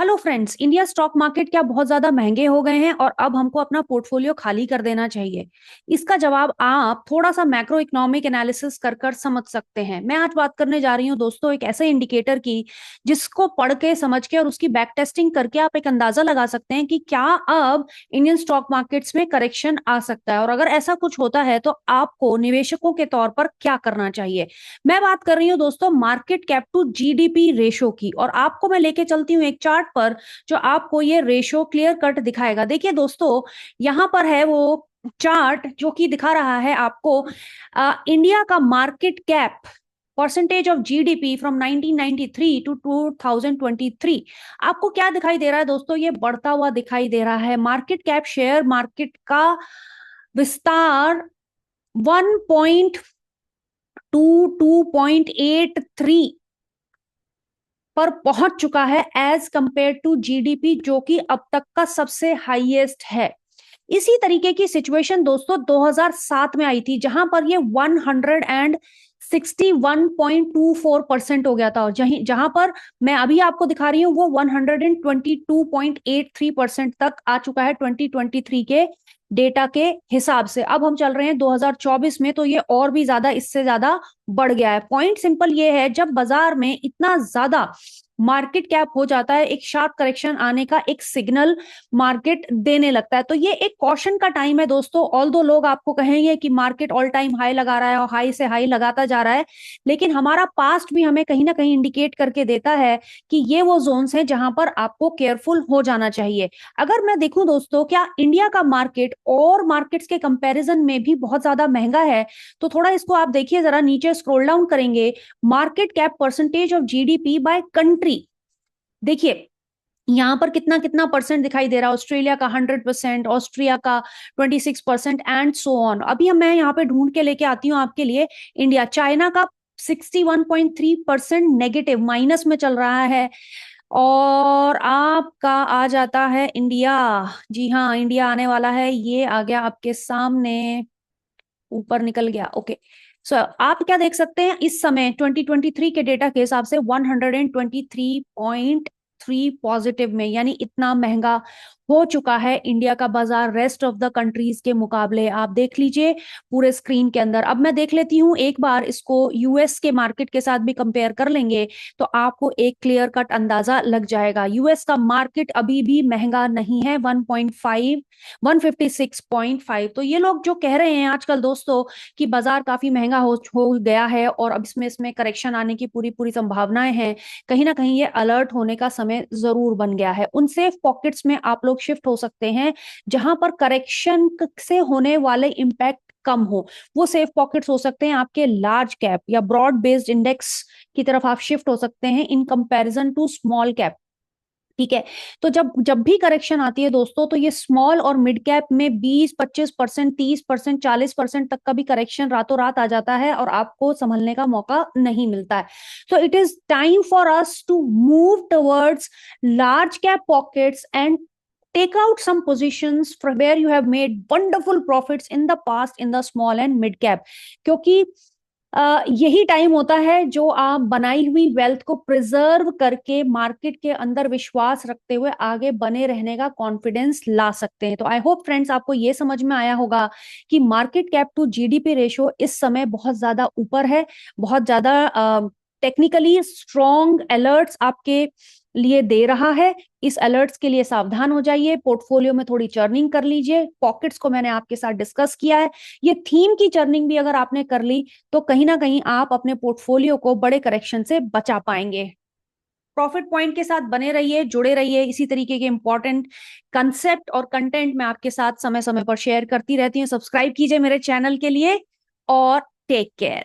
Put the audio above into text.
Hello friends, India stock market क्या बहुत ज्यादा महंगे हो गए हैं और अब हमको अपना पोर्टफोलियो खाली कर देना चाहिए? इसका जवाब आप थोड़ा सा मैक्रो इकोनॉमिक एनालिसिस कर कर समझ सकते हैं। मैं आज बात करने जा रही हूँ दोस्तों एक ऐसे इंडिकेटर की जिसको पढ़ के समझ के और उसकी बैक टेस्टिंग करके आप एक अंदाजा लगा सकते हैं कि क्या अब इंडियन स्टॉक मार्केट्स में करेक्शन आ सकता है, और अगर ऐसा कुछ होता है तो आपको निवेशकों के तौर पर क्या करना चाहिए। मैं बात कर रही हूँ दोस्तों market cap to GDP ratio की, और आपको मैं लेके चलती हूँ एक चार्ट पर जो आपको ये रेशो क्लियर कट दिखाएगा। देखिए दोस्तों, यहां पर है वो चार्ट जो कि दिखा रहा है आपको इंडिया का market cap percentage of GDP from 1993 to 2023। आपको क्या दिखाई दे रहा है दोस्तों? ये बढ़ता हुआ दिखाई दे रहा है। मार्केट कैप शेयर मार्केट का विस्तार 1.283 पर पहुंच चुका है एज कंपेयर टू जीडीपी, जो कि अब तक का सबसे हाईएस्ट है। इसी तरीके की सिचुएशन दोस्तों 2007 में आई थी, जहां पर ये 161.24% हो गया था, और जहां पर मैं अभी आपको दिखा रही हूं वो 122.83% तक आ चुका है 2023 के डेटा के हिसाब से। अब हम चल रहे हैं 2024 में, तो ये और भी ज्यादा, इससे ज्यादा बढ़ गया है। पॉइंट सिंपल ये है, जब बाजार में इतना ज्यादा मार्केट कैप हो जाता है, एक शार्प करेक्शन आने का एक सिग्नल मार्केट देने लगता है। तो ये एक कॉशन का टाइम है दोस्तों। ऑल दो लोग आपको कहेंगे कि मार्केट ऑल टाइम हाई लगा रहा है और हाई से हाई लगाता जा रहा है, लेकिन हमारा पास्ट भी हमें कहीं ना कहीं इंडिकेट करके देता है कि ये वो जोन्स हैं जहां पर आपको केयरफुल हो जाना चाहिए। अगर मैं देखूं दोस्तों, क्या इंडिया का मार्केट और मार्केट्स के कंपैरिजन में भी बहुत ज्यादा महंगा है? तो थोड़ा इसको आप देखिए, जरा नीचे स्क्रॉल डाउन करेंगे, market cap percentage of GDP by country. देखिए यहां पर कितना कितना परसेंट दिखाई दे रहा है। ऑस्ट्रेलिया का 100%, ऑस्ट्रिया का 26% एंड सो ऑन। अभी हम मैं यहाँ पे ढूंढ के लेके आती हूँ आपके लिए इंडिया। चाइना का 61.3% नेगेटिव माइनस में चल रहा है, और आपका आ जाता है इंडिया। जी हाँ, इंडिया आने वाला है, ये आ गया आपके सामने, ऊपर निकल गया। ओके, सो आप क्या देख सकते हैं इस समय 2023 के डेटा के हिसाब से 123.3 पॉजिटिव में, यानी इतना महंगा हो चुका है इंडिया का बाजार रेस्ट ऑफ द कंट्रीज के मुकाबले। आप देख लीजिए पूरे स्क्रीन के अंदर। अब मैं देख लेती हूँ एक बार इसको यूएस के मार्केट के साथ भी कंपेयर कर लेंगे, तो आपको एक क्लियर कट अंदाजा लग जाएगा। यूएस का मार्केट अभी भी महंगा नहीं है, 156.5। तो ये लोग जो कह रहे हैं आजकल दोस्तों कि बाजार काफी महंगा हो गया है और अब इसमें करेक्शन आने की पूरी पूरी संभावनाएं हैं, कहीं ना कहीं ये अलर्ट होने का समय जरूर बन गया है। उन सेफ पॉकेट्स में आप लोग शिफ्ट हो सकते हैं जहां पर करेक्शन से होने वाले इंपैक्ट कम हो। वो सेफ पॉकेट्स हो सकते हैं आपके लार्ज कैप या ब्रॉड बेस्ड इंडेक्स की तरफ आप शिफ्ट हो सकते हैं in comparison to small cap. ठीक है, तो जब जब भी करेक्शन आती है दोस्तों, तो ये स्मॉल और मिड कैप में 20-25%, 30%, 40% तक का भी करेक्शन रातों रात आ जाता है और आपको संभलने का मौका नहीं मिलता है। तो it is time for us to move towards large cap pockets and take out some positions from where you have made wonderful profits in the past in the small and mid cap, क्योंकि यही time होता है जो आप बनाई हुई wealth को preserve करके मार्केट के अंदर विश्वास रखते हुए आगे बने रहने का कॉन्फिडेंस ला सकते हैं। तो आई होप फ्रेंड्स आपको ये समझ में आया होगा कि market cap to GDP ratio इस समय बहुत ज्यादा ऊपर है, बहुत ज्यादा टेक्निकली स्ट्रॉन्ग अलर्ट्स आपके लिए दे रहा है। इस अलर्ट्स के लिए सावधान हो जाइए, पोर्टफोलियो में थोड़ी चर्निंग कर लीजिए। पॉकेट्स को मैंने आपके साथ डिस्कस किया है, ये थीम की चर्निंग भी अगर आपने कर ली तो कहीं ना कहीं आप अपने पोर्टफोलियो को बड़े करेक्शन से बचा पाएंगे। प्रॉफिट पॉइंट के साथ बने रहिए, जुड़े रहिए। इसी तरीके के इंपॉर्टेंट कंसेप्ट और कंटेंट मैं आपके साथ समय समय पर शेयर करती रहती हूँ। सब्सक्राइब कीजिए मेरे चैनल के लिए, और टेक केयर।